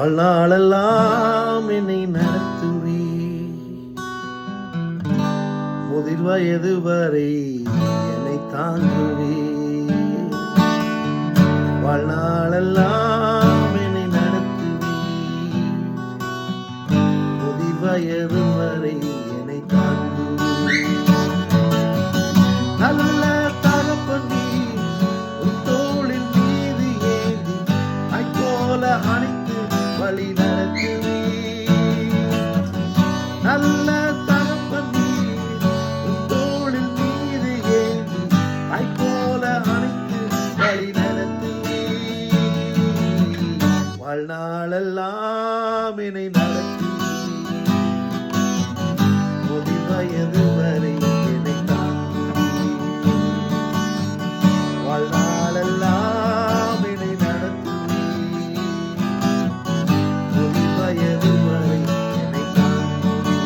வாழ்நாளெல்லாம் என்னை நடத்துவே, முதிர் வயது வரை என்னை தாங்குவே. வாழ்நாளெல்லாம் என்னை நடத்துவே, முதிர் வயது வரை என்னை தாங்குவே. நல்ல தகப்பன் நீர், உன் தோளின் மீது ஏந்தி போல அணைத்து வழி நடத்துவே. நல்ல தகப்பன் நீர், உன் தோளின் மீது ஏந்தி போல அணைத்து வழி நடத்துவே. வாழ்நாளெல்லாம் என்னை நடத்துவே, முதிர் வயது வரை என்னை தாங்குவே. வாழ்நாளெல்லாம் என்னை நடத்துவே, முதிர் வயது வரை என்னை தாங்குவே.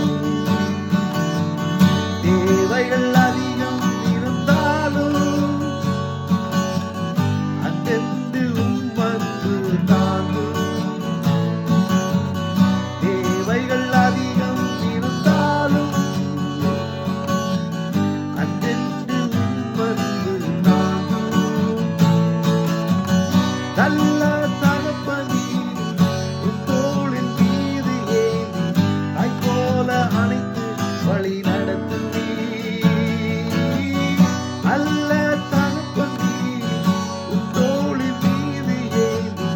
தேவைகள் அதிகம் இருந்தாலும் அந்தெந்து உம்மன்பு தாங்கும். தேவைகள் அதிகம் இருந்தாலும் அந்தெந்து உம்மன்பு தாங்கும். நல்ல தகப்பனே, உன் தோளின் மீது ஏந்தி போல அணைத்து வழி நடத்துவே. நல்ல தகப்பனே, உன் தோளின் மீது ஏந்தி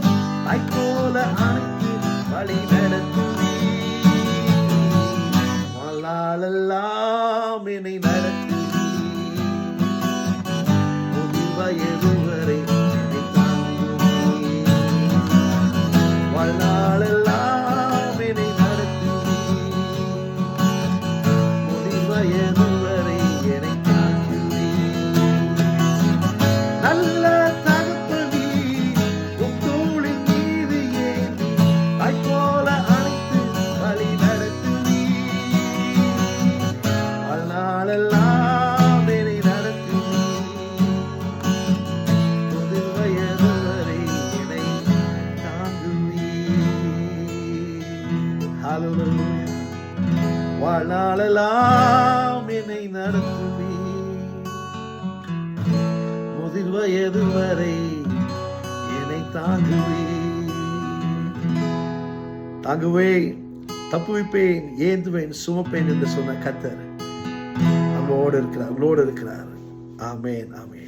போல அணைத்து வழி நடத்துவே. வாழ்நாளெல்லாம் என்னை நடத்துவே, முதிர் வயது வரை என்னை தாங்குவே. வாழ்நாளெல்லாம் என்னை நடத்துவே, முதிர் வயது வரை என்னை தாங்குவே. நல்ல தகப்பனே, உன் தோளின் மீது ஏந்தி போல அணைத்து வழி நடத்துவே. வாழ்நாளெல்லாம் என்னை நடத்துவே, முதிர் வயது வரை என்னை தாங்குவே. ஹல்லேலூயா. வாழ்நாளெல்லாம் என்னை நடத்துவே, முதிர் வயது வரை என்னை தாங்குவே. தாங்குவேன், தப்புவிப்பேன், ஏந்துவேன், சுமப்பேன் என்று சொன்ன கர்த்தர் நம்மோடு இருக்கிறார், உங்களோடு இருக்கிறார். ஆமென், ஆமென்.